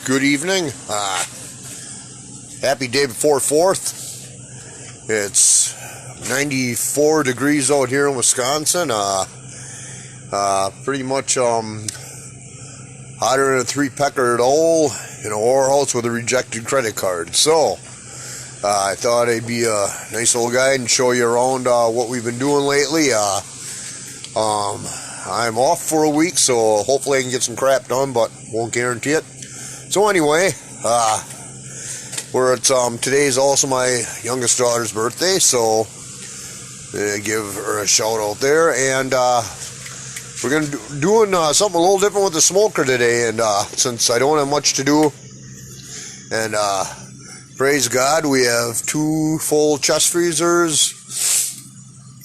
Good evening. Happy day before 4th. It's 94 degrees out here in Wisconsin. Pretty much hotter than a three-peckered owl in a whorehouse with a rejected credit card. So, I thought I'd be a nice little guide and show you around what we've been doing lately. I'm off for a week, so hopefully I can get some crap done, but won't guarantee it. So anyway, today's also my youngest daughter's birthday, so give her a shout out there. And we're gonna doing something a little different with the smoker today. And since I don't have much to do, and praise God, we have 2 full chest freezers.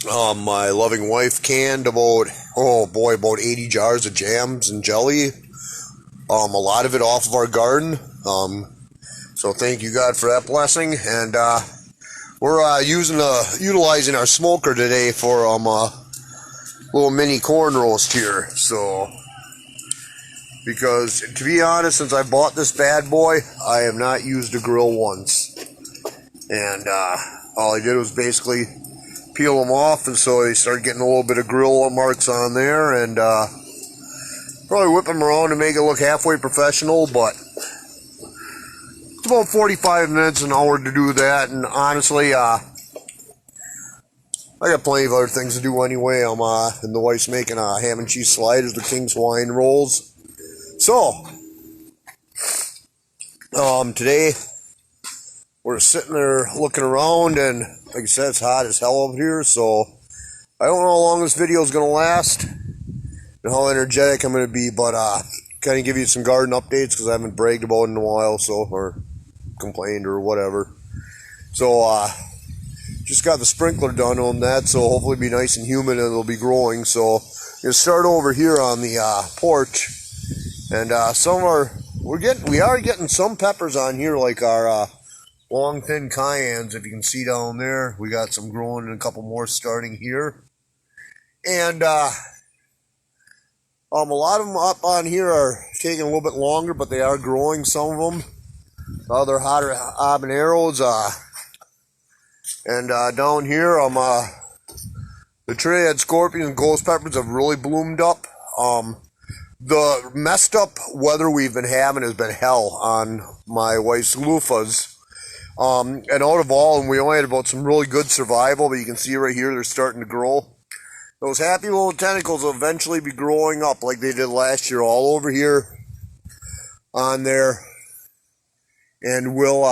My loving wife canned about 80 jars of jams and jelly. A lot of it off of our garden. So thank you, God, for that blessing. And we're utilizing our smoker today for a little mini corn roast here. So, because to be honest, since I bought this bad boy, I have not used a grill once. And all I did was basically peel them off, and so they start getting a little bit of grill marks on there, and probably whip them around to make it look halfway professional, but it's about 45 minutes, an hour to do that. And honestly, I got plenty of other things to do anyway. And the wife's making ham and cheese sliders, the King's Hawaiian rolls. So, today we're sitting there looking around, and like I said, it's hot as hell up here, so I don't know how long this video is going to last and how energetic I'm going to be, but kind of give you some garden updates because I haven't bragged about it in a while, so, or complained or whatever. So, just got the sprinkler done on that, so hopefully it'll be nice and humid and it'll be growing. So, I'm going to start over here on the porch, and we are getting some peppers on here, like our long thin cayennes, if you can see down there. We got some growing and a couple more starting here. And a lot of them up on here are taking a little bit longer, but they are growing, some of them. Other hotter habaneros. And down here, the tray-head scorpion and ghost peppers have really bloomed up. The messed up weather we've been having has been hell on my wife's loofahs. And out of all, and we only had about some really good survival, but you can see right here they're starting to grow. Those happy little tentacles will eventually be growing up like they did last year all over here on there, and will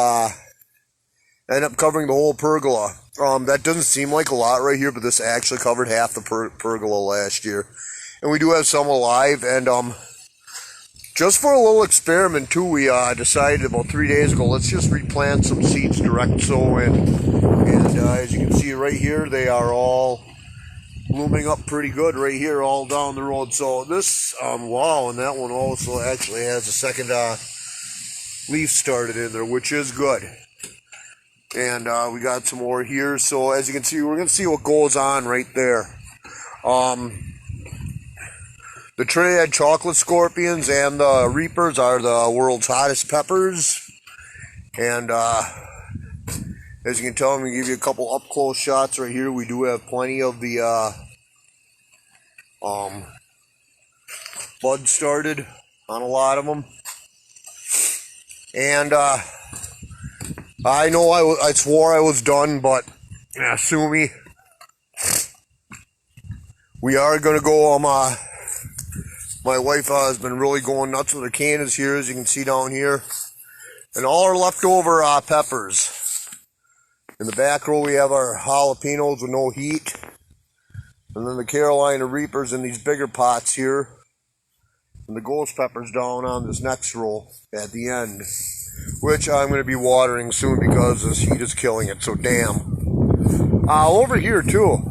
end up covering the whole pergola. That doesn't seem like a lot right here, but this actually covered half the pergola last year. And we do have some alive, and just for a little experiment too, we decided about 3 days ago, let's just replant some seeds direct sow in. And as you can see right here, they are all blooming up pretty good right here all down the road. So this, wow, and that one also actually has a second leaf started in there, which is good. And we got some more here. So as you can see, we're going to see what goes on right there. The tray-head chocolate scorpions and the reapers are the world's hottest peppers. And as you can tell, I'm going to give you a couple up-close shots right here. We do have plenty of the bud started on a lot of them. And I know I swore I was done, but sue me. We are going to go my wife has been really going nuts with her cannas here, as you can see down here. And all our leftover peppers. In the back row we have our jalapenos with no heat. And then the Carolina Reapers in these bigger pots here. And the ghost peppers down on this next row at the end. Which I'm going to be watering soon because this heat is killing it, so damn. Over here too.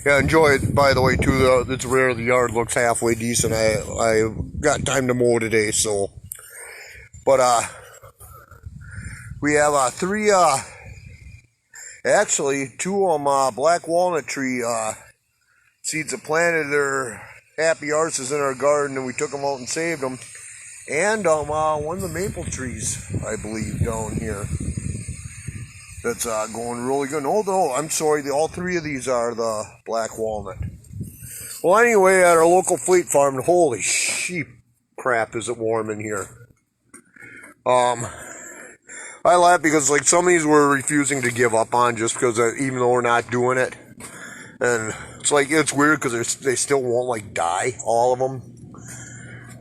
Yeah, enjoy it, by the way, too. It's rare the yard looks halfway decent. I got time to mow today, so. But, we have 3, actually, 2 black walnut tree seeds are planted. They're happy arses in our garden, and we took them out and saved them. And one of the maple trees, I believe, down here, that's going really good. No, I'm sorry, all three of these are the black walnut. Well, anyway, at our local Fleet Farm, holy sheep crap, is it warm in here. I laugh because like some of these we're refusing to give up on just because even though we're not doing it. And it's like, it's weird because they still won't like die, all of them.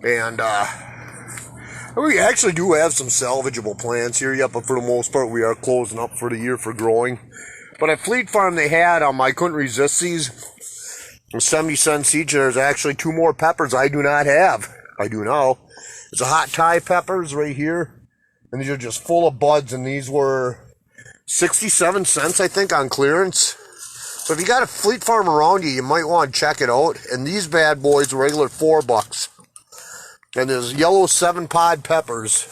And we actually do have some salvageable plants here yet, but for the most part we are closing up for the year for growing. But at Fleet Farm they had, I couldn't resist these. 70 cents each. There's actually 2 more peppers I do not have. I do now. It's a hot Thai peppers right here. And these are just full of buds, and these were 67 cents, I think, on clearance. So if you got a Fleet Farm around you, you might want to check it out. And these bad boys, regular $4. And there's yellow 7-pod peppers.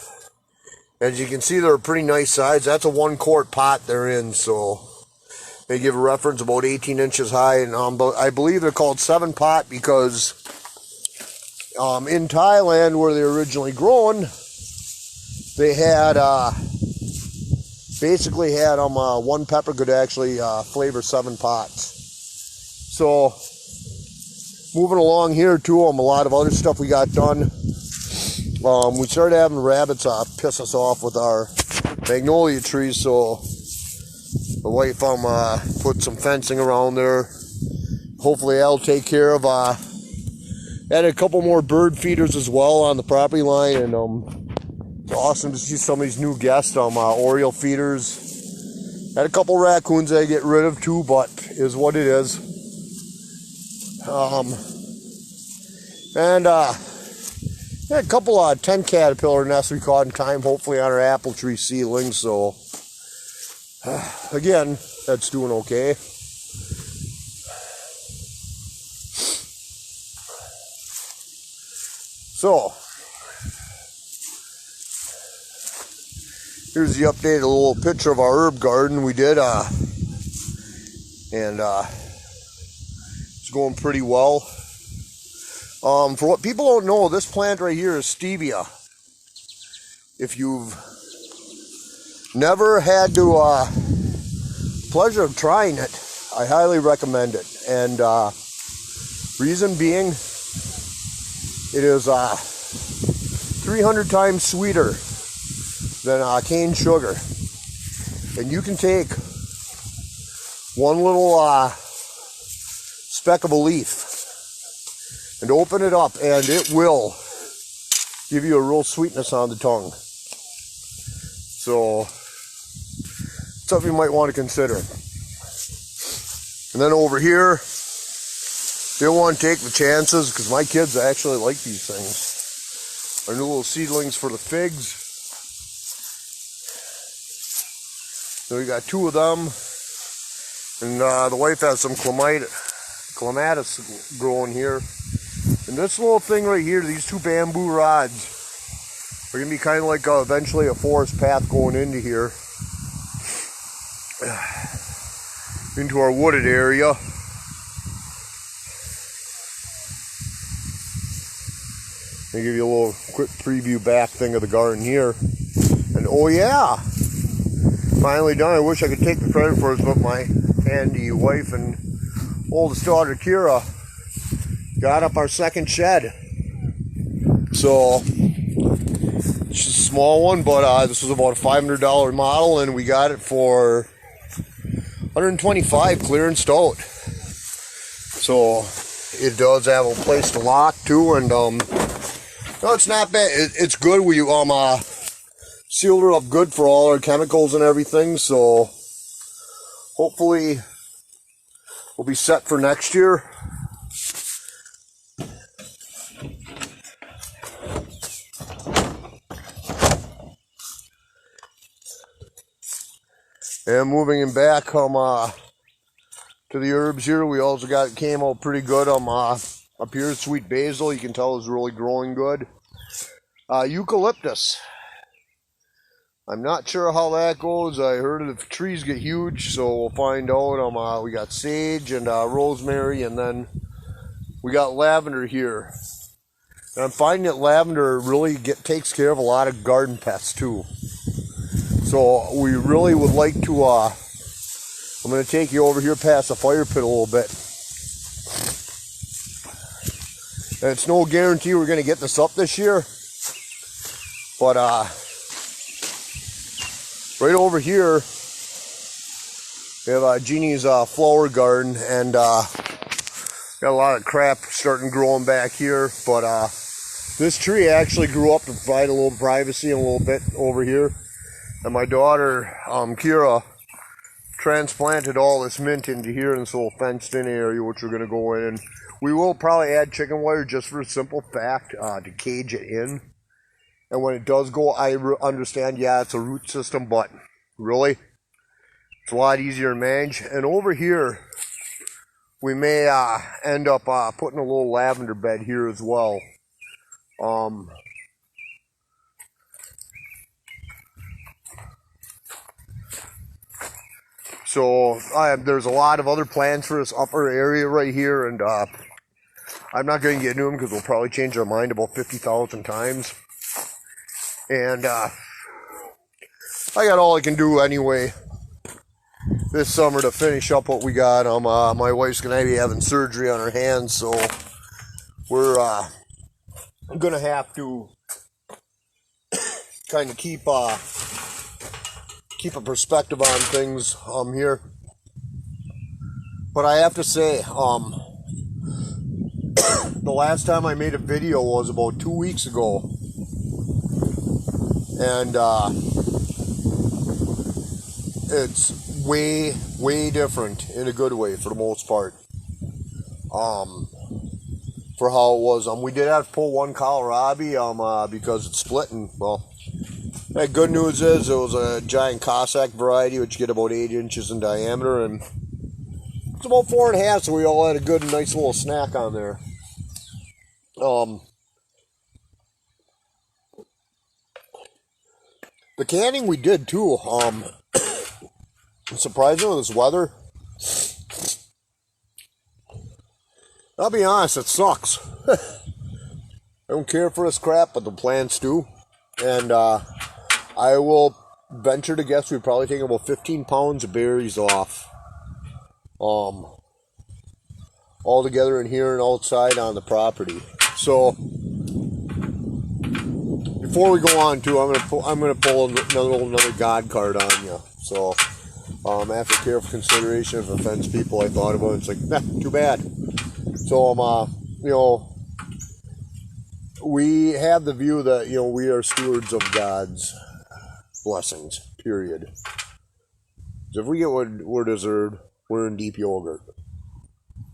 As you can see, they're a pretty nice size. That's a 1-quart pot they're in, so they give a reference about 18 inches high. And I believe they're called 7-pot because in Thailand, where they're originally grown, they had, basically had one pepper could actually flavor 7 pots. So, moving along here too, a lot of other stuff we got done. We started having rabbits piss us off with our magnolia trees, so the wife put some fencing around there. Hopefully that'll take care of, added a couple more bird feeders as well on the property line, and it's awesome to see some of these new guests, Oriole feeders. Had a couple raccoons that I get rid of too, but is what it is. And had a couple 10 caterpillar nests we caught in time, hopefully on our apple tree seedlings. So again, that's doing okay. So here's the updated little picture of our herb garden we did, and it's going pretty well. For what people don't know, this plant right here is stevia. If you've never had the pleasure of trying it, I highly recommend it. And reason being, it is 300 times sweeter than cane sugar. And you can take one little speck of a leaf and open it up, and it will give you a real sweetness on the tongue. So, something you might want to consider. And then over here, they want to take the chances, because my kids actually like these things. Our new little seedlings for the figs. So we got 2 of them, and the wife has some clematis growing here. And this little thing right here, these 2 bamboo rods, are going to be kind of like eventually a forest path going into here, into our wooded area. Let me give you a little quick preview back thing of the garden here. And oh yeah, finally done. I wish I could take the credit for it, but my handy wife and oldest daughter Kira got up our second shed. So it's just a small one, but this was about a $500 model, and we got it for $125 clearanced out. So it does have a place to lock too, and no, it's not bad. It's good. We sealed her up good for all our chemicals and everything, so hopefully we'll be set for next year. And moving him back to the herbs here, we also came out pretty good up here. Sweet basil, you can tell, is really growing good. Eucalyptus, I'm not sure how that goes. I heard the trees get huge, so we'll find out. We got sage and rosemary, and then we got lavender here. And I'm finding that lavender really takes care of a lot of garden pests too. So we really would like to, I'm going to take you over here past the fire pit a little bit. And it's no guarantee we're going to get this up this year. But right over here, we have Jeannie's flower garden, and got a lot of crap starting growing back here. But this tree actually grew up to provide a little privacy and a little bit over here. And my daughter, Kira, transplanted all this mint into here in this little fenced-in area, which we're going to go in. And we will probably add chicken wire just for a simple fact, to cage it in. And when it does go, I understand, yeah, it's a root system, but really, it's a lot easier to manage. And over here, we may end up putting a little lavender bed here as well. So there's a lot of other plans for this upper area right here, and I'm not going to get into them because we'll probably change our mind about 50,000 times. And I got all I can do anyway this summer to finish up what we got. My wife's going to be having surgery on her hands, so we're going to have to kind of keep a perspective on things here. But I have to say, the last time I made a video was about 2 weeks ago. And it's way different in a good way for the most part. For how it was. We did have to pull one kohlrabi because it's splitting. Well, the good news is it was a giant Cossack variety, which get about 8 inches in diameter, and it's about 4.5, so we all had a good, nice little snack on there. The canning we did too. Surprisingly, this weather, I'll be honest, it sucks. I don't care for this crap, but the plants do. And I will venture to guess we've probably taken about 15 pounds of berries off. All together in here and outside on the property. So before we go on too, I'm gonna pull another God card on you. So after careful consideration, if it offends people, I thought about it. It's like, nah, too bad. So you know, we have the view that, you know, we are stewards of God's blessings. Period. So if we get what we're deserved, we're in deep yogurt.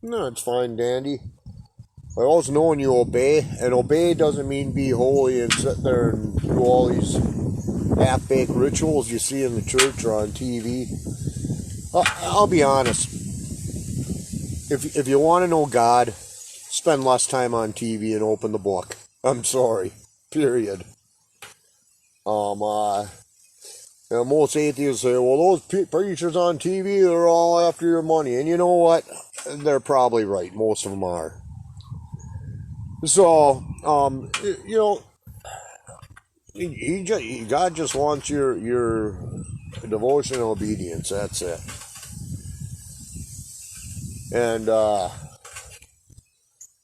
No, it's fine, dandy. I always know when you obey, and obey doesn't mean be holy and sit there and do all these half-baked rituals you see in the church or on TV. I'll be honest. If you want to know God, spend less time on TV and open the book. I'm sorry. Period. You know, most atheists say, well, those preachers on TV, they're all after your money. And you know what? They're probably right. Most of them are. So, you know, God just wants your devotion and obedience. That's it. And to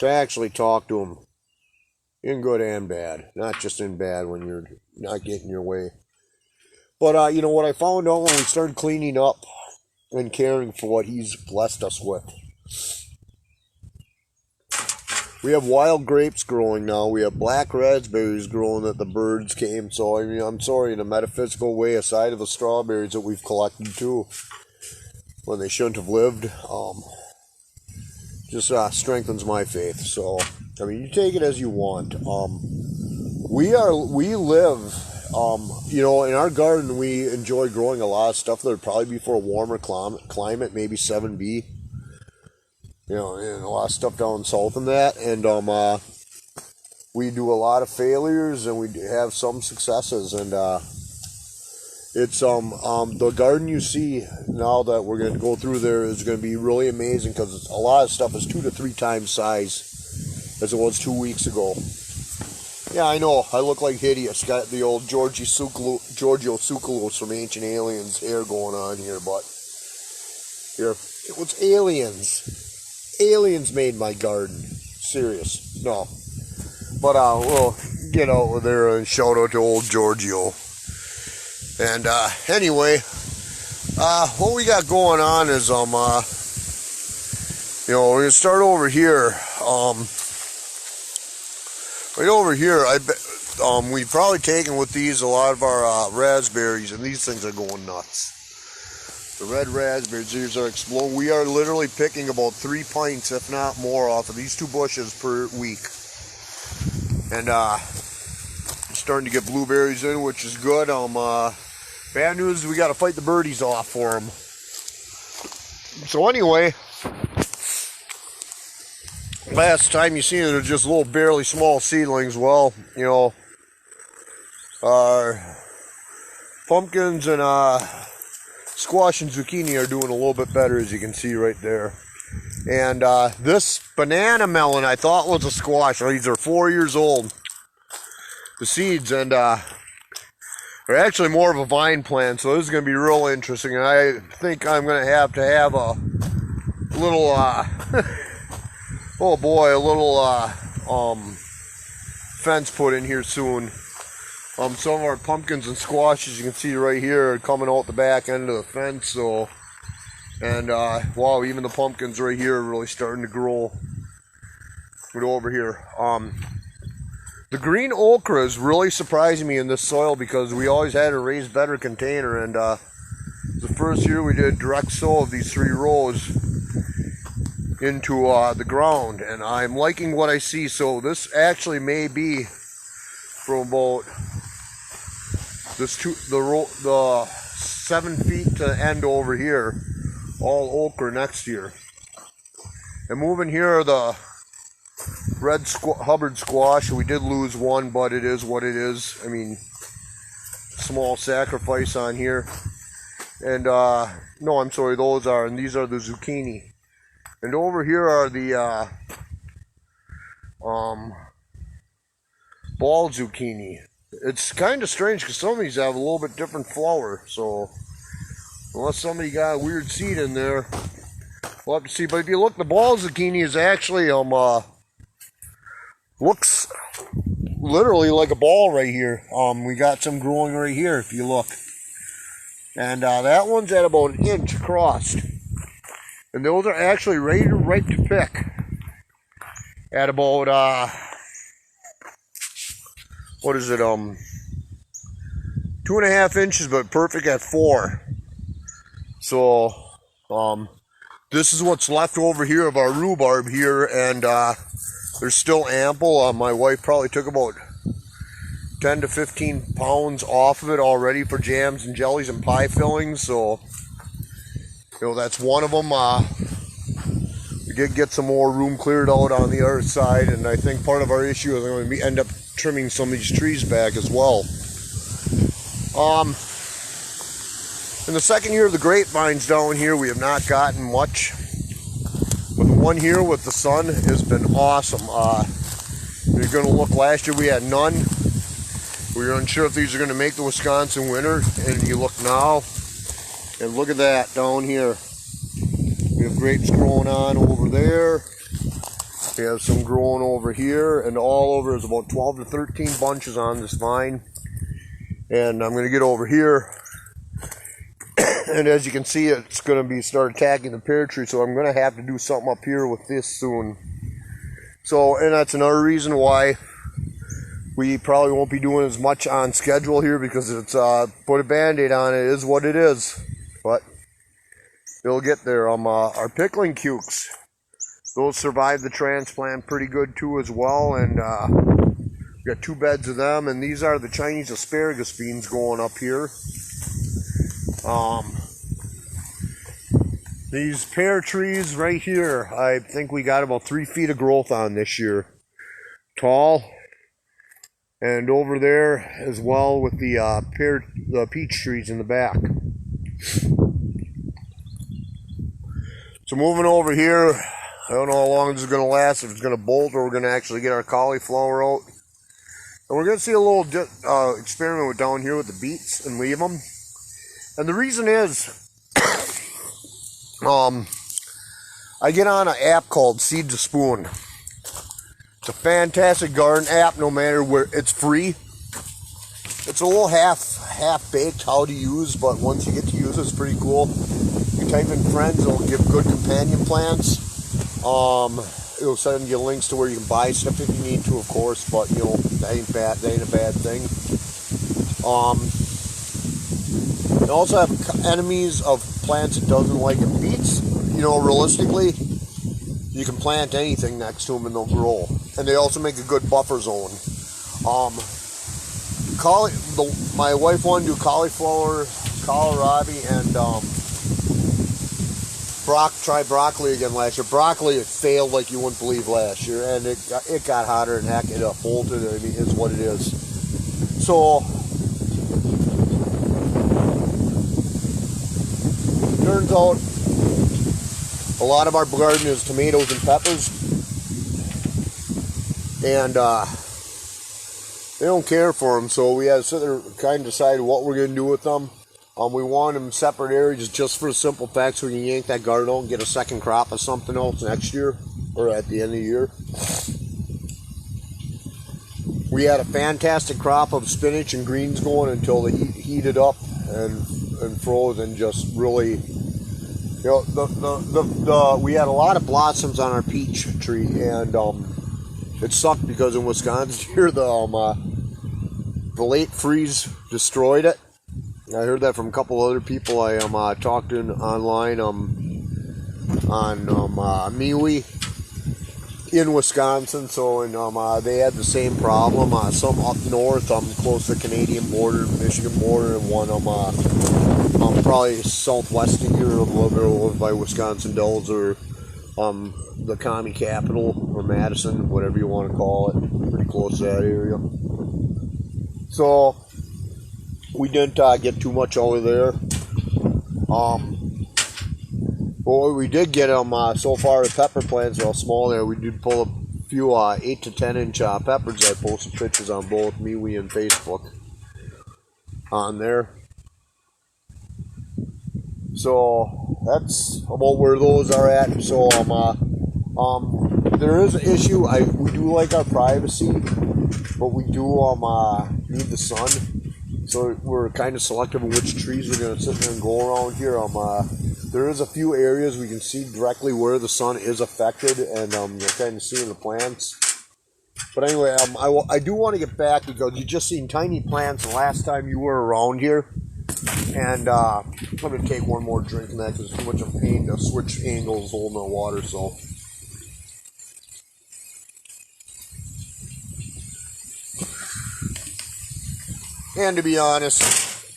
actually talk to him in good and bad, not just in bad when you're not getting your way. But, you know, what I found out when we started cleaning up and caring for what he's blessed us with. We have wild grapes growing now. We have black raspberries growing that the birds came. So, I mean, I'm sorry, in a metaphysical way, aside of the strawberries that we've collected too, when they shouldn't have lived, just strengthens my faith. So, I mean, you take it as you want. We live, you know, in our garden, we enjoy growing a lot of stuff that would probably be for a warmer climate, maybe 7B. You know, and a lot of stuff down south in that, and we do a lot of failures, and we have some successes, and it's the garden you see now that we're going to go through there is going to be really amazing, because a lot of stuff is 2 to 3 times size as it was 2 weeks ago. Yeah, I know, I look like hideous. Got the old Giorgio Tsoukalos from Ancient Aliens hair going on here, but here, it was aliens. Aliens made my garden. Serious. No. But we'll get out there and shout out to old Giorgio. And anyway, what we got going on is we're gonna start over here. Right over here, we've probably taken with these a lot of our raspberries, and these things are going nuts. The red raspberries, these are exploding. We are literally picking about 3 pints, if not more, off of these 2 bushes per week. And starting to get blueberries in, which is good. Bad news is we got to fight the birdies off for them. So anyway, last time you seen it, they're just little barely small seedlings. Well, our pumpkins and squash and zucchini are doing a little bit better, as you can see right there. And this banana melon I thought was a squash. These are 4 years old, the seeds, and they're actually more of a vine plant, so this is going to be real interesting. And I think I'm going to have a little oh boy, a little fence put in here soon. Some of our pumpkins and squashes, you can see right here, are coming out the back end of the fence. So, and wow, even the pumpkins right here are really starting to grow. Go over here. The green okra is really surprising me in this soil, because we always had a raised better container, and the first year we did direct sow of these 3 rows into the ground, and I'm liking what I see. So this actually may be from about the 7 feet to end over here, all okra next year. And moving here are the red Hubbard squash. We did lose one, but it is what it is. I mean, small sacrifice on here. And no, I'm sorry, and these are the zucchini. And over here are the ball zucchini. It's kind of strange because some of these have a little bit different flower. So unless somebody got a weird seed in there, we'll have to see. But if you look, the ball zucchini is actually looks literally like a ball right here. We got some growing right here if you look, and that one's at about 1 inch across. And those are actually ready to ripe to pick at about, 2.5 inches, but perfect at 4. So, this is what's left over here of our rhubarb here, and there's still ample. My wife probably took about 10 to 15 pounds off of it already for jams and jellies and pie fillings, so that's one of them. We did get some more room cleared out on the other side, and I think part of our issue is going to end up trimming some of these trees back as well. In the second year of the grapevines down here, we have not gotten much, but the one here with the sun has been awesome. You're going to look, last year we had none. We were unsure if these are going to make the Wisconsin winter, and you look now, and look at that down here. We have grapes growing on over there. We have some growing over here, and all over is about 12 to 13 bunches on this vine. And I'm going to get over here, and as you can see, it's going to be start attacking the pear tree, so I'm going to have to do something up here with this soon. So, and that's another reason why we probably won't be doing as much on schedule here, because it's put a band-aid on it. It is what it is, but it'll get there. Our pickling cukes, those survived the transplant pretty good too as well, and we got 2 beds of them, and these are the Chinese asparagus beans going up here. These pear trees right here, I think we got about 3 feet of growth on this year. Tall. And over there as well with the peach trees in the back. So moving over here, I don't know how long this is going to last, if it's going to bolt or we're going to actually get our cauliflower out. And we're going to see a little experiment with down here with the beets and leave them. And the reason is, I get on an app called Seed to Spoon. It's a fantastic garden app, no matter where. It's free. It's a little half-baked how to use, but once you get to use it, it's pretty cool. You type in friends, it'll give good companion plants. It'll send you links to where you can buy stuff if you need to, of course, but you know, that ain't bad. That ain't a bad thing. You also have enemies of plants it doesn't like. It beets, you know, realistically, you can plant anything next to them and they'll grow. And they also make a good buffer zone. My wife wanted to do cauliflower, kohlrabi, and try broccoli again last year. Broccoli, it failed like you wouldn't believe last year, and it got hotter and heck, it bolted. I mean, it's what it is. So turns out a lot of our garden is tomatoes and peppers, and they don't care for them, so we had to sit there and kind of decide what we're going to do with them. We want them in separate areas just for the simple fact so we can yank that garden out and get a second crop of something else next year, or at the end of the year. We had a fantastic crop of spinach and greens going until they heated up and froze, and just really, you know, we had a lot of blossoms on our peach tree, and it sucked because in Wisconsin here the late freeze destroyed it. I heard that from a couple other people I talked to online on MeWe in Wisconsin. So they had the same problem. Some up north, close to the Canadian border, Michigan border, and one probably southwest of here, a little bit over by Wisconsin Dells, or the commie capital, or Madison, whatever you want to call it, pretty close to that area. So we didn't get too much over there. But we did get them so far. The pepper plants are all small there. We did pull a few 8 to 10 inch peppers. I posted pictures on both MeWe and Facebook on there. So that's about where those are at. So there is an issue. We do like our privacy, but we do need the sun. So we're kind of selective of which trees we're going to sit there and go around here. There is a few areas we can see directly where the sun is affected, and you're kind of seeing the plants. But anyway, I do want to get back because you just seen tiny plants the last time you were around here. And I'm going to take one more drink of that because it's too much of a pain to switch angles holding the water. So. And to be honest,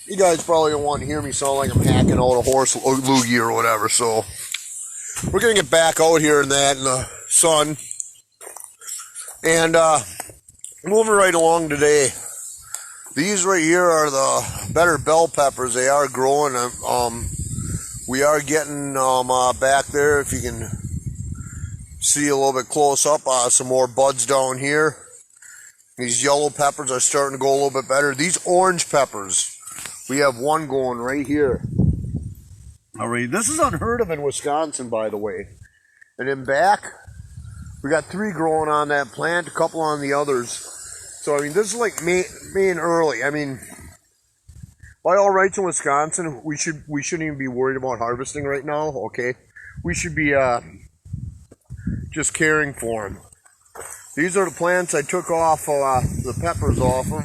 you guys probably don't want to hear me sound like I'm hacking out a horse loogie or whatever. So we're going to get back out here in the sun. And moving right along today. These right here are the better bell peppers. They are growing. We are getting back there, if you can see a little bit close up, some more buds down here. These yellow peppers are starting to go a little bit better. These orange peppers, we have one going right here. Alright, this is unheard of in Wisconsin, by the way. And then back, we got 3 growing on that plant, a couple on the others. So, I mean, this is like May and early. I mean, by all rights in Wisconsin, we shouldn't even be worried about harvesting right now, okay? We should be just caring for them. These are the plants I took off the peppers off of.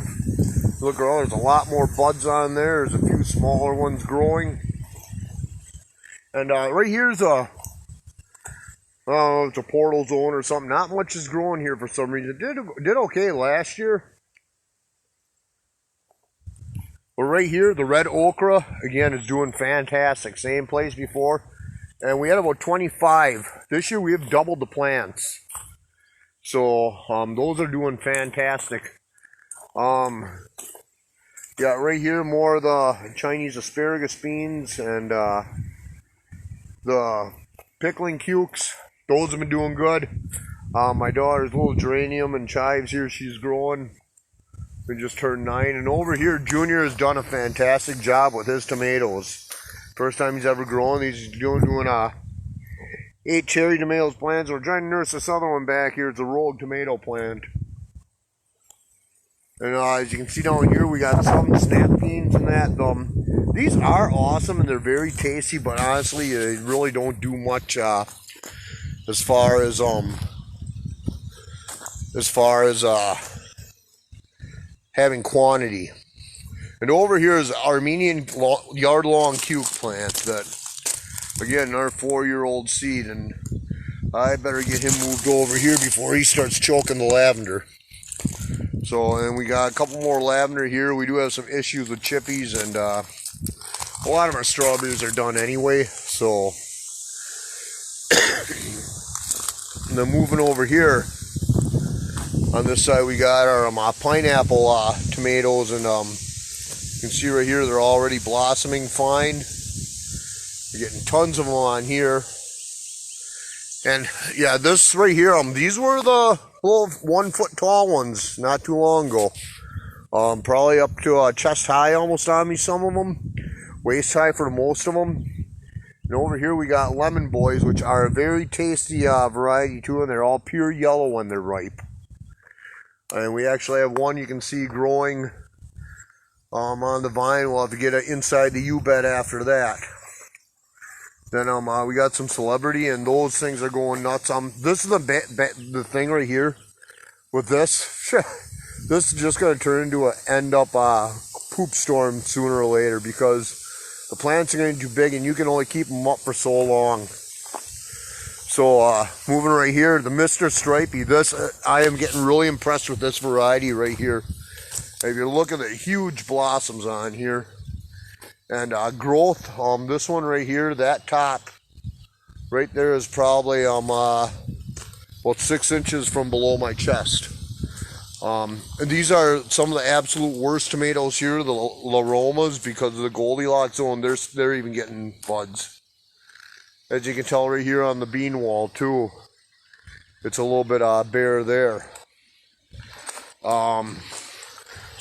Look around, there's a lot more buds on there. There's a few smaller ones growing. And right here's it's a portal zone or something. Not much is growing here for some reason. It did okay last year. But right here, the red okra, again, is doing fantastic. Same place before. And we had about 25. This year we have doubled the plants. So, those are doing fantastic. Got right here more of the Chinese asparagus beans and the pickling cukes. those have been doing good. My daughter's little geranium and chives here, she's growing. We just turned 9. And over here, Junior has done a fantastic job with his tomatoes. First time he's ever grown. He's doing 8 cherry tomatoes plants. We're trying to nurse this other one back here. It's a rogue tomato plant. And as you can see down here, we got some snap beans and that. These are awesome and they're very tasty, but honestly, they really don't do much as far as having quantity. And over here is Armenian yard-long cuke plant that, again, our 4-year-old seed, and I better get him moved over here before he starts choking the lavender. So, and we got a couple more lavender here. We do have some issues with chippies, and a lot of our strawberries are done anyway. So, and then moving over here, on this side we got our pineapple tomatoes, and you can see right here they're already blossoming fine. We're getting tons of them on here. And yeah, this right here, these were the little 1 foot tall ones not too long ago. Probably up to chest high almost on me, some of them. Waist high for most of them. And over here we got lemon boys, which are a very tasty variety too, and they're all pure yellow when they're ripe. And we actually have one you can see growing on the vine. We'll have to get it inside the U-bed after that. Then we got some celebrity, and those things are going nuts. This is the thing right here with this. This is just going to turn into an poop storm sooner or later, because the plants are going to get too big and you can only keep them up for so long. So moving right here, the Mr. Stripey. This I am getting really impressed with this variety right here. If you look at the huge blossoms on here. And growth, this one right here, that top right there is probably about 6 inches from below my chest. And these are some of the absolute worst tomatoes here, the Laromas, because of the Goldilocks zone. They're even getting buds. As you can tell right here on the bean wall too, it's a little bit bare there.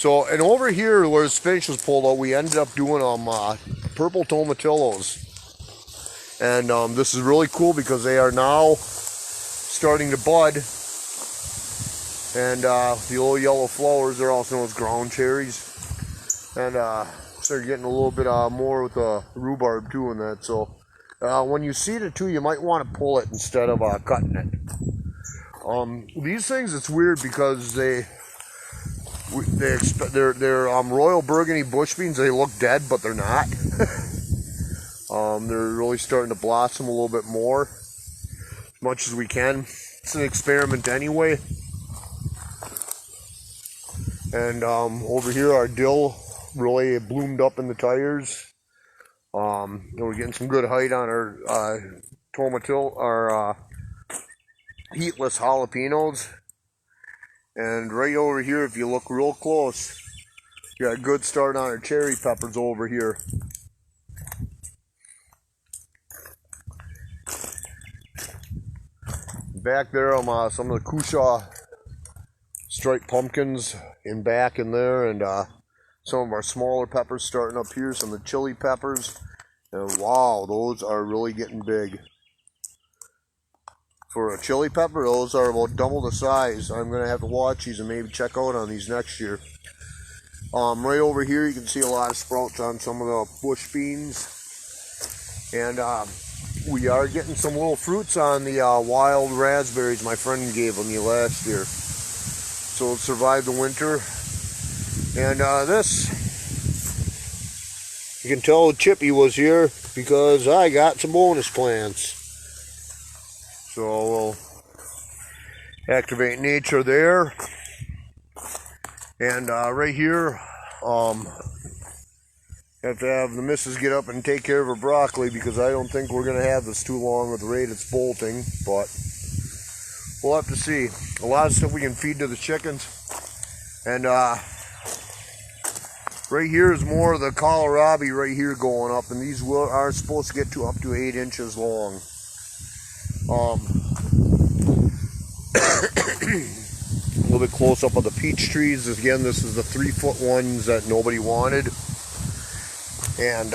So, and over here where the spinach was pulled out, we ended up doing purple tomatillos. And this is really cool because they are now starting to bud. And the little yellow flowers, they're also known as ground cherries. And they're getting a little bit more with the rhubarb too and that. So when you seed it too, you might want to pull it instead of cutting it. These things, it's weird because they're Royal Burgundy bush beans. They look dead, but they're not. They're really starting to blossom a little bit more, as much as we can. It's an experiment anyway. And over here, our dill really bloomed up in the tires. We're getting some good height on our heatless jalapenos. And right over here, if you look real close, you got a good start on our cherry peppers over here. Back there, some of the Cushaw striped pumpkins in back in there, and some of our smaller peppers starting up here, some of the chili peppers. And wow, those are really getting big. For a chili pepper, those are about double the size. I'm going to have to watch these and maybe check out on these next year. Right over here, you can see a lot of sprouts on some of the bush beans. And we are getting some little fruits on the wild raspberries my friend gave me last year. So it survived the winter. And this, you can tell Chippy was here because I got some bonus plants. So we'll activate nature there. And right here, have to have the missus get up and take care of her broccoli, because I don't think we're going to have this too long with the rate it's bolting, but we'll have to see. A lot of stuff we can feed to the chickens. And right here is more of the kohlrabi right here going up, and these are supposed to get to up to 8 inches long. A little bit close up of the peach trees. Again, this is the 3-foot ones that nobody wanted. And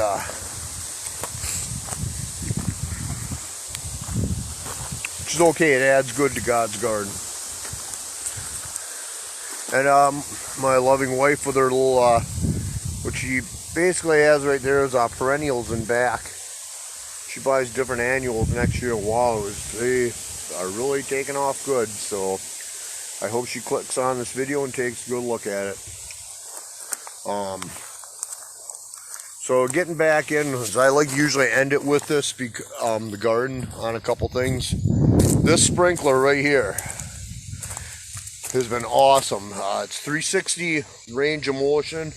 which is okay, it adds good to God's garden. And my loving wife with her little, what she basically has right there is perennials in back. She buys different annuals next year. Wow, they are really taking off good. So I hope she clicks on this video and takes a good look at it. So getting back in, as I like to usually end it with this, the garden on a couple things. This sprinkler right here has been awesome. It's 360 range of motion.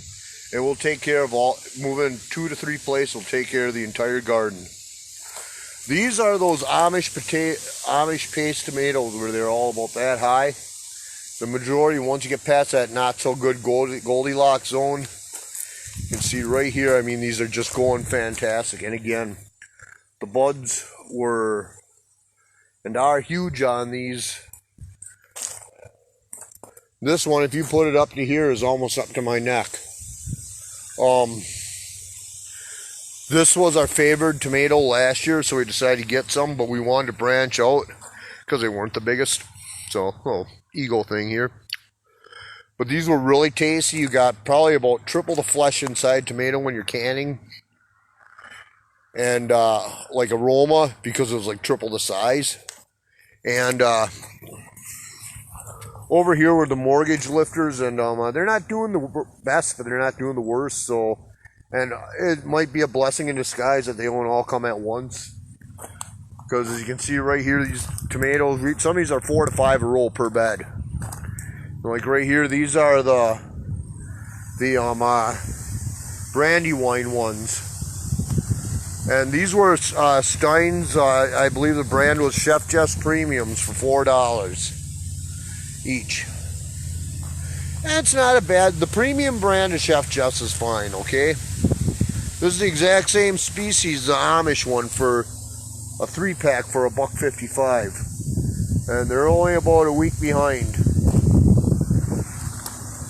It will take care of all, moving 2 to 3 places will take care of the entire garden. These are those Amish paste tomatoes where they're all about that high. The majority, once you get past that not so good Goldilocks zone, you can see right here, I mean, these are just going fantastic. And again, the buds were and are huge on these. This one, if you put it up to here, is almost up to my neck. This was our favored tomato last year, so we decided to get some, but we wanted to branch out because they weren't the biggest. So, ego thing here. But these were really tasty. You got probably about triple the flesh inside tomato when you're canning. And like aroma, because it was like triple the size. And over here were the mortgage lifters, and they're not doing the best, but they're not doing the worst. So, and it might be a blessing in disguise that they don't all come at once. Because as you can see right here, these tomatoes, some of these are 4 to 5 a roll per bed. Like right here, these are the Brandywine ones. And these were Stein's, I believe the brand was Chef Jeff's Premiums for $4 each. That's not a bad, the premium brand of Chef Jeff's is fine, okay? This is the exact same species, the Amish one, for a 3-pack for $1.55. And they're only about a week behind.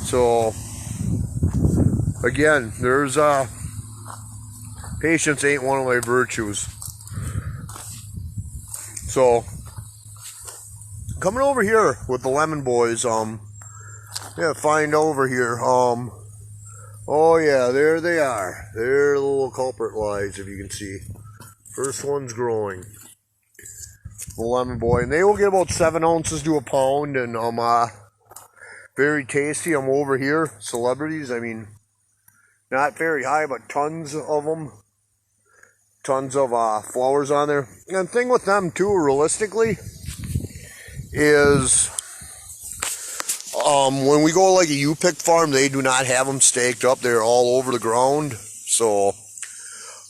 So, again, there's patience ain't one of my virtues. So, coming over here with the lemon boys, find over here, oh yeah, there they are. There the little culprit lies, if you can see. First one's growing. The lemon boy, and they will get about 7 ounces to a pound, and very tasty. I'm over here, celebrities, I mean, not very high, but tons of them. Tons of flowers on there. And the thing with them too, realistically, is when we go like a U-pick farm, they do not have them staked up. They're all over the ground. So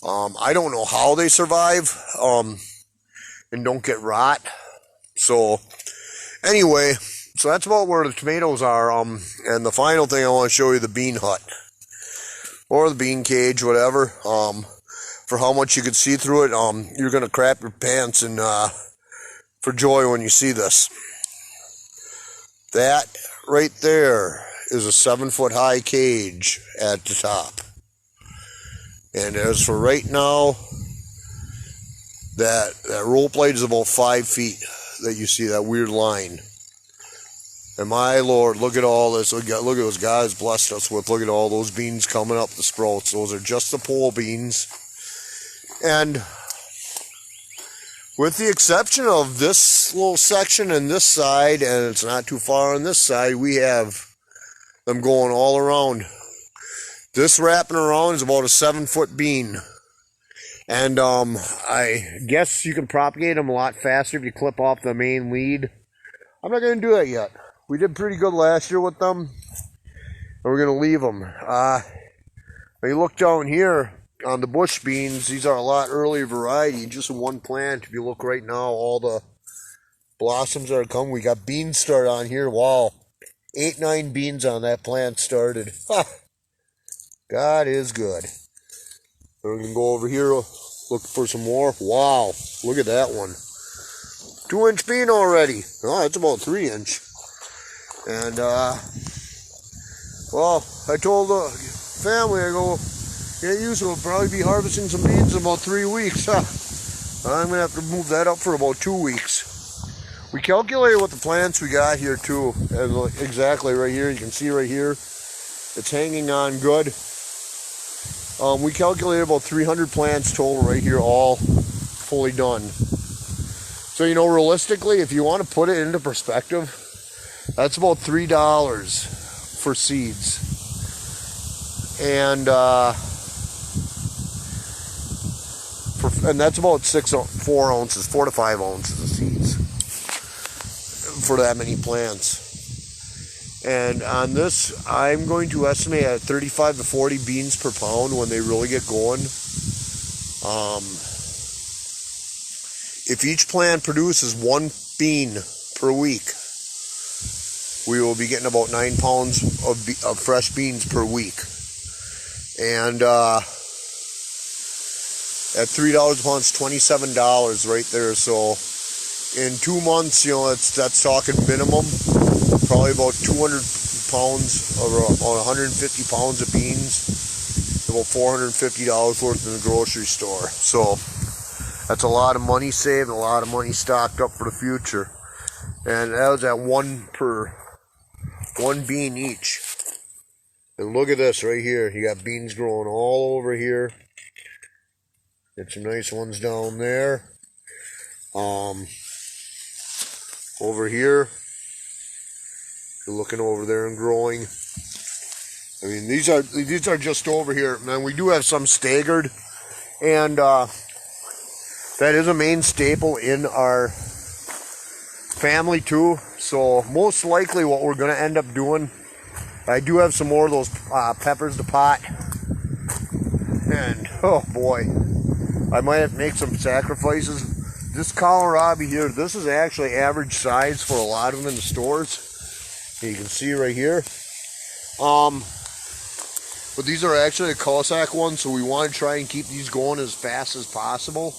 I don't know how they survive and don't get rot. So anyway, so that's about where the tomatoes are. And the final thing I want to show you, the bean hut or the bean cage, whatever. For how much you could see through it, you're gonna crap your pants and for joy when you see this. That right there is a 7-foot high cage at the top. And as for right now, that roll plate is about 5 feet that you see, that weird line. And my Lord, look at all this. Look at what God's blessed us with. Look at all those beans coming up, the sprouts. Those are just the pole beans. And with the exception of this little section and this side, and it's not too far on this side, we have them going all around. This wrapping around is about a 7-foot bean. And I guess you can propagate them a lot faster if you clip off the main lead. I'm not going to do that yet. We did pretty good last year with them, and we're going to leave them. When you look down here on the bush beans, these are a lot earlier variety, just in one plant. If you look right now, all the blossoms are coming. We got beans start on here. Wow, 8, 9 beans on that plant started. God is good. We're going to go over here, look for some more. Wow, look at that one. 2-inch bean already. Oh, it's about 3-inch. And, well, I told the family, I go, yeah, you will probably be harvesting some beans in about 3 weeks. Huh? I'm going to have to move that up for about 2 weeks. We calculated what the plants we got here too. And exactly right here, you can see right here, it's hanging on good. We calculated about 300 plants total right here, all fully done. So, you know, realistically, if you want to put it into perspective, that's about $3 for seeds. And and that's about 4 ounces, 4 to 5 ounces of seeds for that many plants. And on this, I'm going to estimate at 35 to 40 beans per pound when they really get going. If each plant produces 1 bean per week, we will be getting about 9 pounds of fresh beans per week. And at $3 a pound, it's $27 right there. So in 2 months, you know, that's talking minimum, probably about 200 pounds or about 150 pounds of beans, about $450 worth in the grocery store. So that's a lot of money saved, a lot of money stocked up for the future. And that was at 1 bean each. And look at this right here. You got beans growing all over here. Get some nice ones down there. Over here, you're looking over there and growing. I mean, these are just over here. Man, we do have some staggered, and that is a main staple in our family too. So most likely, what we're gonna end up doing, I do have some more of those peppers to pot, and oh boy, I might have to make some sacrifices. This kohlrabi here, this is actually average size for a lot of them in the stores. You can see right here. But these are actually the Cossack ones, so we want to try and keep these going as fast as possible.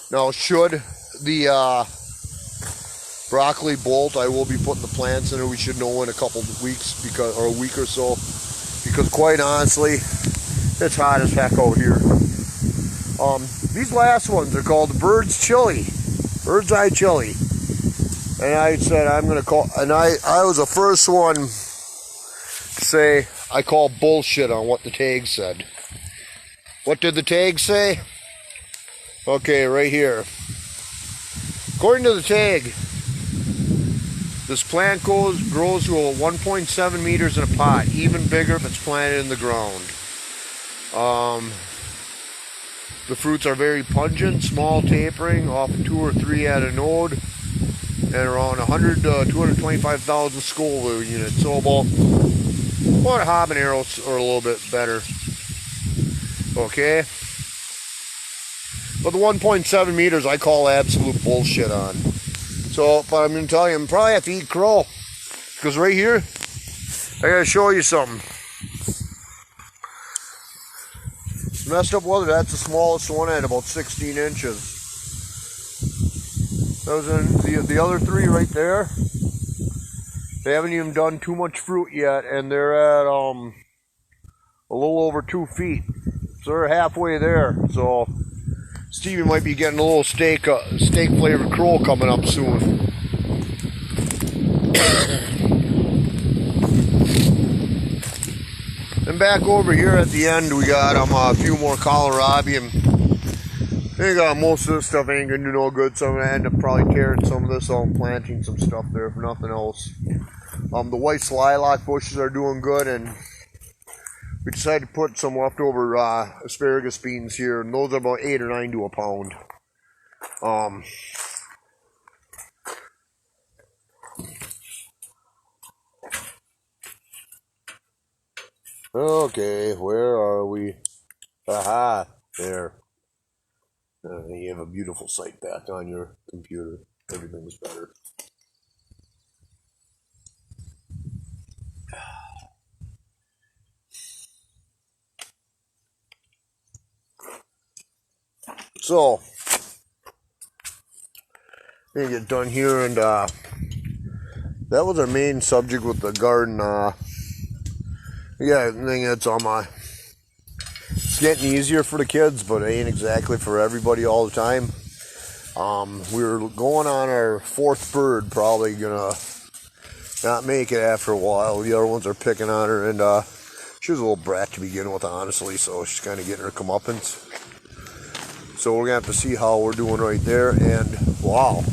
Now, should the broccoli bolt, I will be putting the plants in it. We should know in a couple of weeks, or a week or so, because quite honestly, it's hot as heck out here. These last ones are called bird's eye chili. And I said I'm gonna call, and I was the first one to say I call bullshit on what the tag said. What did the tag say? Okay, right here. According to the tag, this plant grows to 1.7 meters in a pot, even bigger if it's planted in the ground. The fruits are very pungent, small tapering, often 2 or 3 at a node, and around 100 to 225,000 Scoville units. So about habaneros or a little bit better. Okay? But the 1.7 meters I call absolute bullshit on. So, but I'm going to tell you, I'm probably have to eat crow. Because right here, I got to show you something. Messed up weather, that's the smallest one at about 16 inches. Those are the other 3 right there. They haven't even done too much fruit yet, and they're at a little over 2 feet. So they're halfway there. So Stevie might be getting a little steak flavored crow coming up soon. And back over here at the end, we got a few more kohlrabi, and I got most of this stuff ain't gonna do no good, so I'm gonna end up probably tearing some of this out and planting some stuff there if nothing else. The white lilac bushes are doing good, and we decided to put some leftover asparagus beans here, and those are about 8 or 9 to a pound. Okay, where are we? Aha, there. You have a beautiful sight back on your computer. Everything's better. So, Gonna get done here, and that was our main subject with the garden. Yeah, I think it's on my. It's getting easier for the kids, but it ain't exactly for everybody all the time. We're going on our fourth bird, probably gonna not make it after a while. The other ones are picking on her, and she was a little brat to begin with, honestly, so she's kind of getting her comeuppance. So we're gonna have to see how we're doing right there, and wow.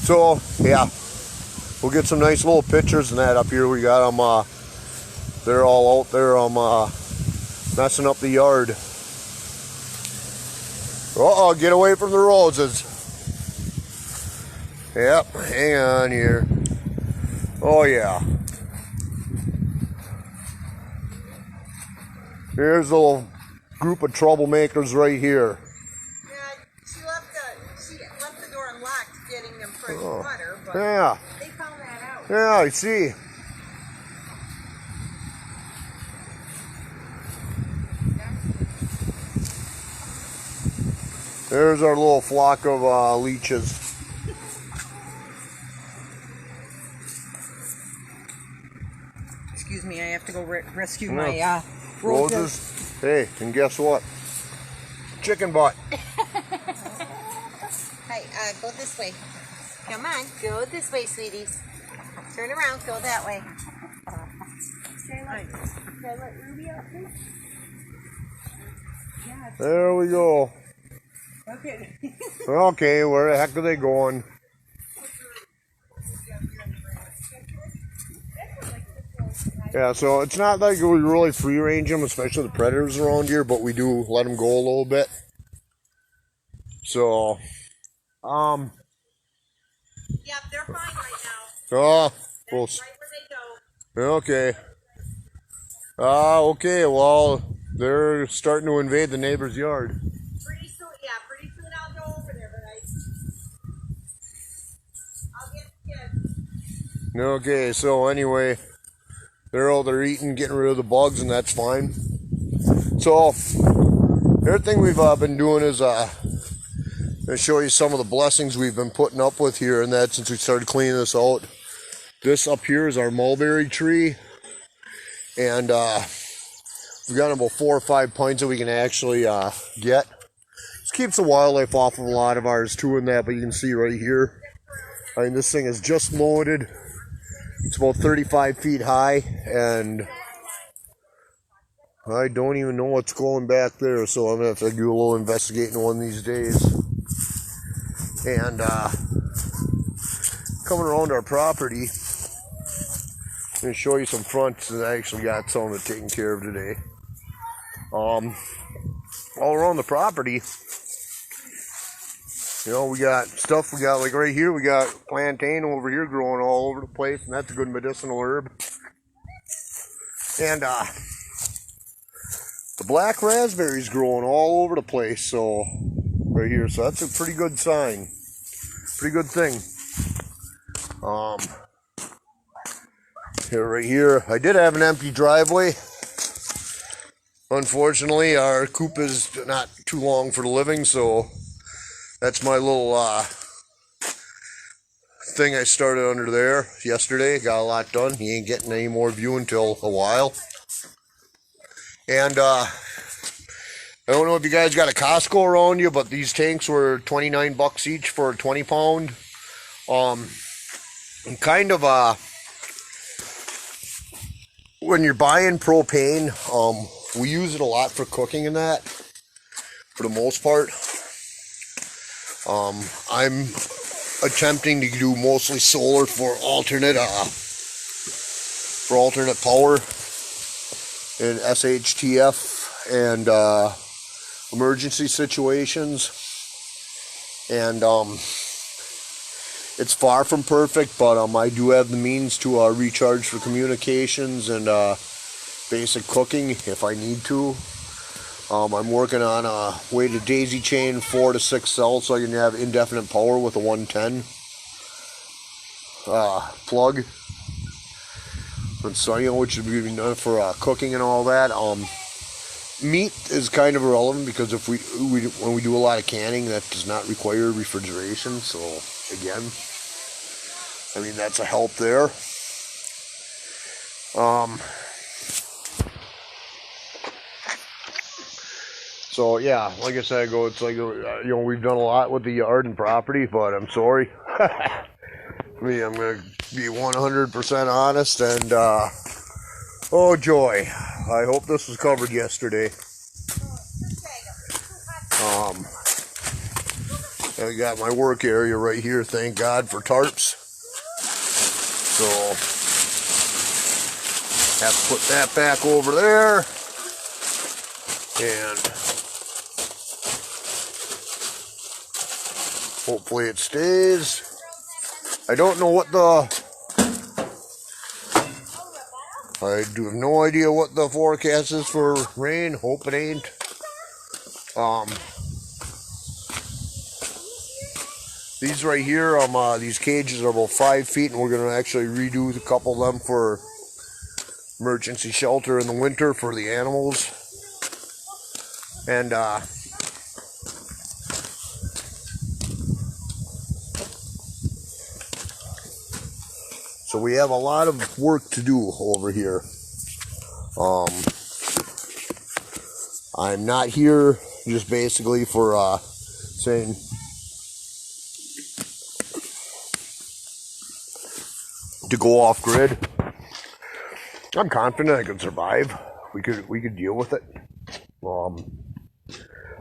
So yeah, we'll get some nice little pictures and that up here. We got them. They're all out there. Messing up the yard. Uh-oh, get away from the roses. Yep, hang on here. Oh yeah. Here's a little group of troublemakers right here. Yeah, she left the door unlocked getting them fresh water, but yeah. They found that out. Yeah, I see. There's our little flock of leeches. Excuse me, I have to go rescue my roses. Hey, and guess what? Chicken butt. Hey, go this way. Come on, go this way, sweeties. Turn around, go that way. Can I let Ruby out, please? Yeah, there we go. okay. Okay, where the heck are they going? Yeah, so it's not like we really free range them, especially the predators around here, but we do let them go a little bit. So, Yep, they're fine right now. oh, That's well, right where they go. okay. Okay, well, they're starting to invade the neighbor's yard. Pretty soon I'll go over there, but I'll get the kids. Okay, so anyway, they're out there eating, getting rid of the bugs, and that's fine. So, the other thing we've been doing is to show you some of the blessings we've been putting up with here, and that since we started cleaning this out. This up here is our mulberry tree, and we've got about 4 or 5 pints that we can actually get. This keeps the wildlife off of a lot of ours too, in that, but you can see right here. I mean, this thing is just loaded. It's about 35 feet high, and I don't even know what's going back there, so I'm going to have to do a little investigating one of these days. And coming around our property, I'm going to show you some fronts that I actually got some of it taken care of today. All around the property, you know, we got stuff. We got, like right here, we got plantain over here growing all over the place, and that's a good medicinal herb. And the black raspberries growing all over the place, so right here, so that's a pretty good sign, pretty good thing. Here, right here, I did have an empty driveway. Unfortunately, our coop is not too long for the living, so that's my little thing I started under there yesterday. Got a lot done. He ain't getting any more view until a while. And I don't know if you guys got a Costco around you, but these tanks were 29 bucks each for a 20 pound. And kind of when you're buying propane, we use it a lot for cooking and that, for the most part. I'm attempting to do mostly solar for alternate power in SHTF and emergency situations. And it's far from perfect, but I do have the means to recharge for communications and basic cooking if I need to. I'm working on a way to daisy chain 4 to 6 cells so I can have indefinite power with a 110 plug. And so, you know, which would be enough for cooking and all that. meat is kind of irrelevant because if when we do a lot of canning, that does not require refrigeration. So again, I mean, that's a help there. So yeah, like I said, it's like, we've done a lot with the yard and property, but I'm sorry. I mean, I'm gonna be 100% honest, and oh joy, I hope this was covered yesterday. I got my work area right here, thank God for tarps. So have to put that back over there, and hopefully it stays. I don't know what I do have no idea what the forecast is for rain. Hope it ain't. These right here, these cages are about 5 feet, and we're gonna actually redo a couple of them for emergency shelter in the winter for the animals. And so we have a lot of work to do over here. I'm not here just basically for saying to go off grid. I'm confident I can survive. We could deal with it.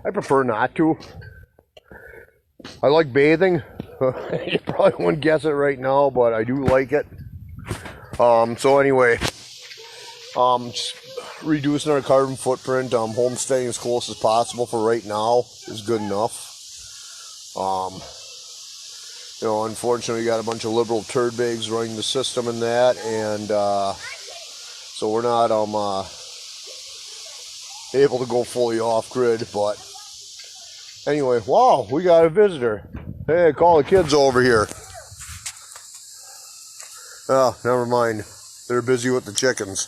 I prefer not to. I like bathing. You probably wouldn't guess it right now, but I do like it. So anyway, just reducing our carbon footprint, homesteading as close as possible for right now is good enough. Unfortunately, we got a bunch of liberal turd bags running the system in that, and so we're not able to go fully off grid. But anyway, wow, we got a visitor. Hey, call the kids over here. Oh, never mind. They're busy with the chickens.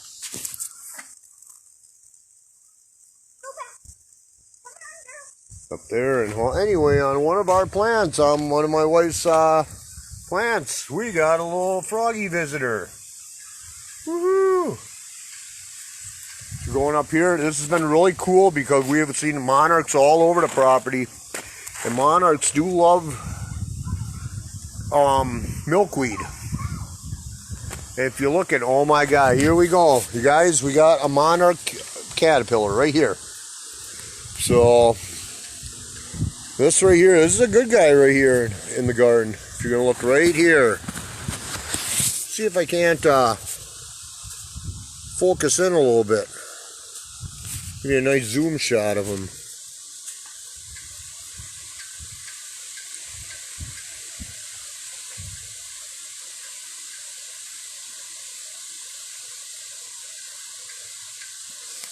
Up there, and well, anyway, on one of our plants, one of my wife's plants, we got a little froggy visitor. Woohoo! So going up here, this has been really cool because we have seen monarchs all over the property, and monarchs do love milkweed. If you look at, oh my God, here we go, you guys, we got a monarch caterpillar right here. So this right here, this is a good guy right here in the garden. If you're gonna look right here, see if I can't focus in a little bit. Give you a nice zoom shot of him.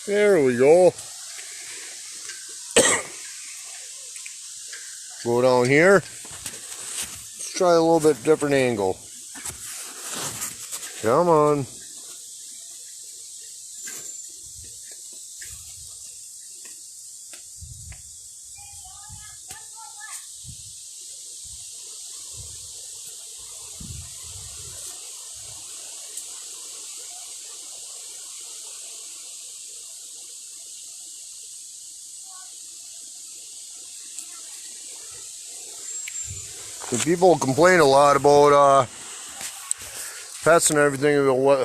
There we go. Go down here. Let's try a little bit different angle. Come on. And people complain a lot about pests and everything,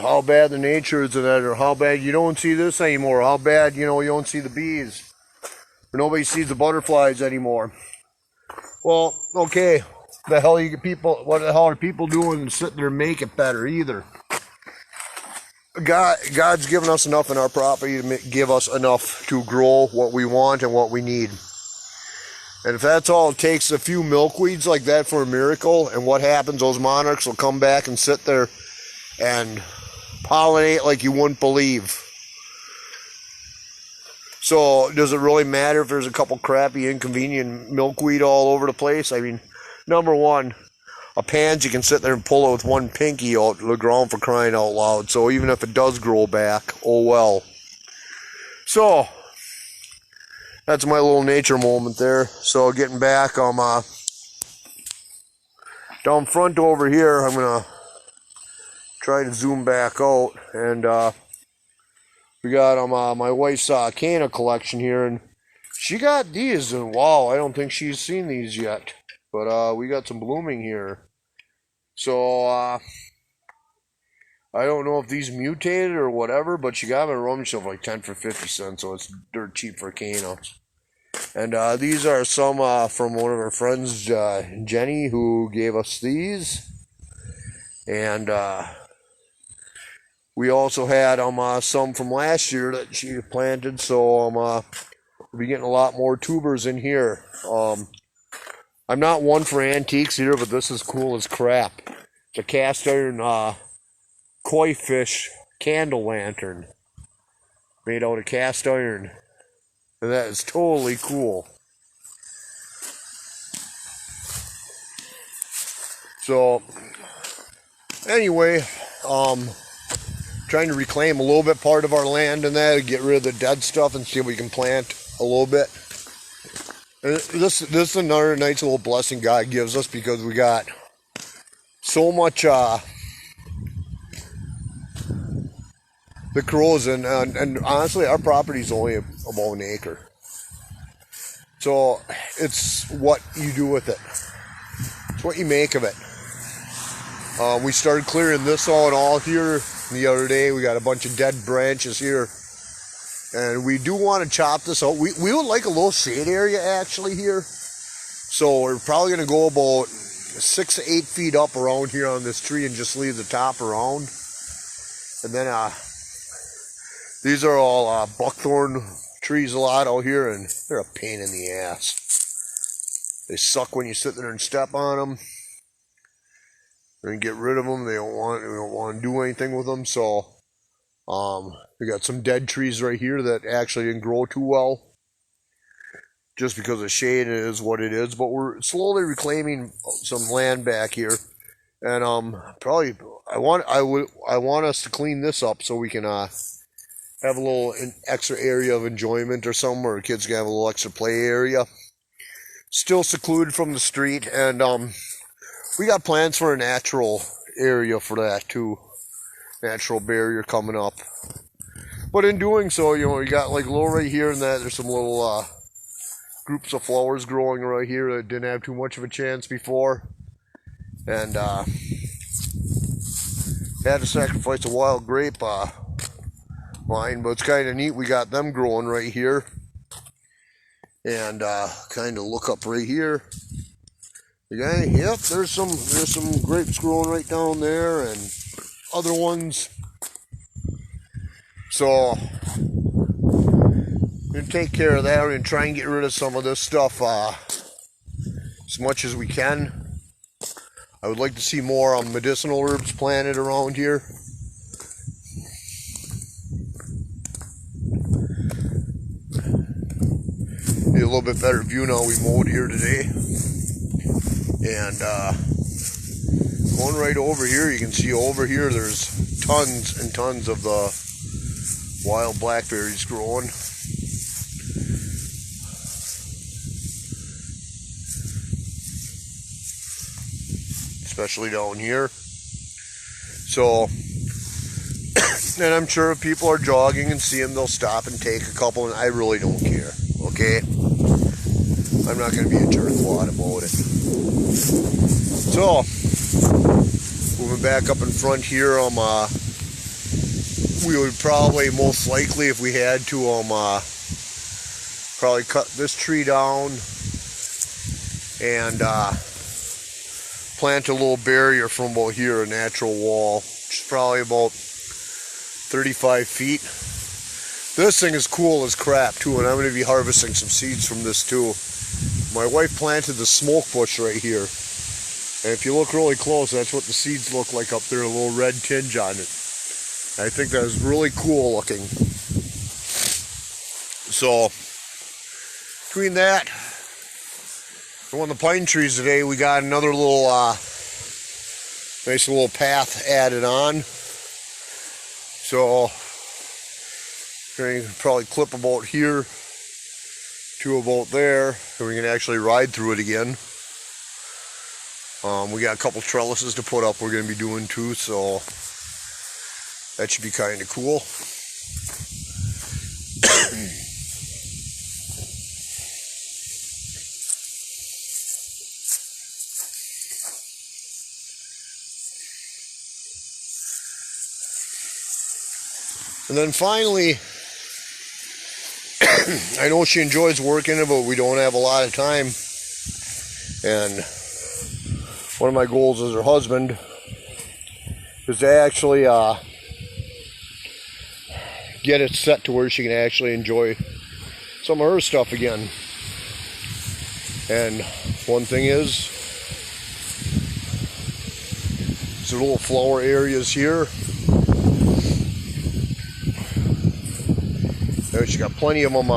how bad the nature is of that, or how bad you don't see this anymore, how bad, you don't see the bees, or nobody sees the butterflies anymore. Well, okay, what the hell are people doing to sit there and make it better either? God's given us enough in our property to give us enough to grow what we want and what we need. And if that's all it takes, a few milkweeds like that for a miracle, and what happens, those monarchs will come back and sit there and pollinate like you wouldn't believe. So does it really matter if there's a couple crappy, inconvenient milkweed all over the place? I mean, number one, a pansy can sit there and pull it with one pinky out the ground, for crying out loud. So even if it does grow back, oh well. So that's my little nature moment there. So getting back, down front over here, I'm gonna try to zoom back out, and we got my wife's canna collection here, and she got these, and wow, I don't think she's seen these yet, but we got some blooming here. So I don't know if these mutated or whatever, but she got them at a rummage sale for like 10 for 50 cents, so it's dirt cheap for canna. And these are some from one of our friends, Jenny, who gave us these. And we also had some from last year that she planted, so we'll be getting a lot more tubers in here. I'm not one for antiques here, but this is cool as crap. It's a cast iron koi fish candle lantern made out of cast iron. And that is totally cool. So, anyway, trying to reclaim a little bit part of our land and that, get rid of the dead stuff and see if we can plant a little bit. And this is another nice little blessing God gives us, because we got so much the crows, and honestly, our property is only about an acre. So it's what you do with it. It's what you make of it. We started clearing this all here the other day. We got a bunch of dead branches here, and we do want to chop this out. We would like a little shade area actually here, so we're probably going to go about 6 to 8 feet up around here on this tree and just leave the top around. And then these are all buckthorn trees a lot out here, and they're a pain in the ass. They suck when you sit there and step on them. And get rid of them. We don't want to do anything with them. So we got some dead trees right here that actually didn't grow too well, just because the shade is what it is. But we're slowly reclaiming some land back here, and probably I want us to clean this up so we can have a little extra area of enjoyment or something, where kids can have a little extra play area. Still secluded from the street, and we got plans for a natural area for that too. Natural barrier coming up. But in doing so, you got like a little right here and that. There's some little groups of flowers growing right here that didn't have too much of a chance before. And had to sacrifice a wild grape vine, but it's kind of neat. We got them growing right here. And kind of look up right here. Okay, yep, there's some grapes growing right down there, and other ones. So we're gonna take care of that. We're gonna try and get rid of some of this stuff as much as we can. I would like to see more medicinal herbs planted around here. Need a little bit better view now. We mowed here today. And going right over here, you can see over here there's tons and tons of the wild blackberries growing. Especially down here. So, and I'm sure if people are jogging and see them, they'll stop and take a couple, and I really don't care, okay? I'm not going to be a jerkwad about it. So, moving back up in front here, we would probably, most likely, if we had to, probably cut this tree down and plant a little barrier from about here, a natural wall, which is probably about 35 feet. This thing is cool as crap too, and I'm going to be harvesting some seeds from this too. My wife planted the smoke bush right here. And if you look really close, that's what the seeds look like up there, a little red tinge on it. I think that is really cool looking. So, between that and one of the pine trees today, we got another little, nice little path added on. So, going to probably clip about here to about there, and we can actually ride through it again. We got a couple trellises to put up we're going to be doing too, so that should be kind of cool. And then finally, I know she enjoys working it, but we don't have a lot of time. And one of my goals as her husband is to actually get it set to where she can actually enjoy some of her stuff again. And one thing is, there's little flower areas here. She got plenty of them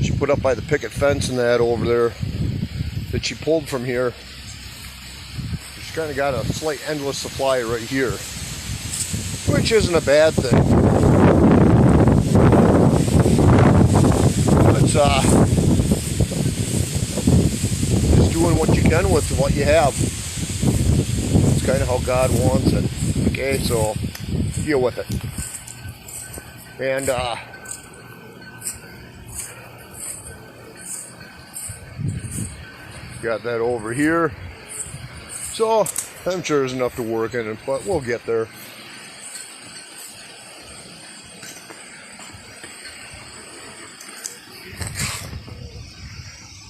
she put up by the picket fence and that over there that she pulled from here. She's kind of got a slight endless supply right here, which isn't a bad thing. It's just doing what you can with what you have. It's kind of how God wants it. Okay, so deal with it. And got that over here. So I'm sure there's enough to work in it, but we'll get there.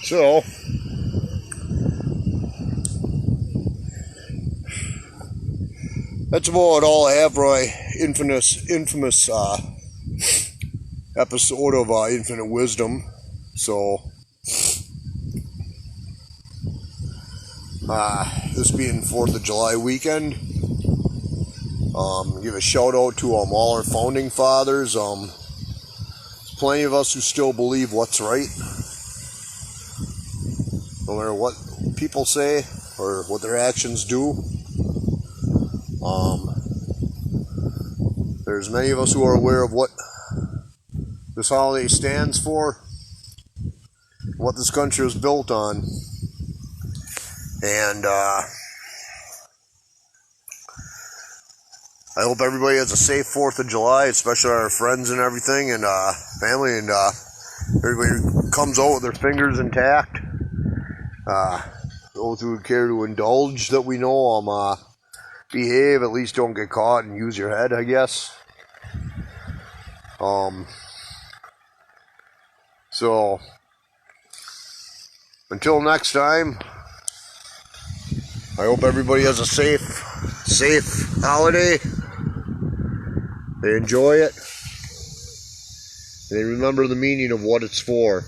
So that's about all I have for my infamous episode of Infinite Wisdom. So this being 4th of July weekend, give a shout out to all our founding fathers. There's plenty of us who still believe what's right, no matter what people say or what their actions do. There's many of us who are aware of what this holiday stands for, what this country was built on. And I hope everybody has a safe 4th of July, especially our friends and everything, and family, and everybody comes out with their fingers intact. Those who care to indulge, that we know, behave, at least don't get caught and use your head, I guess. So until next time, I hope everybody has a safe holiday. They enjoy it. They remember the meaning of what it's for.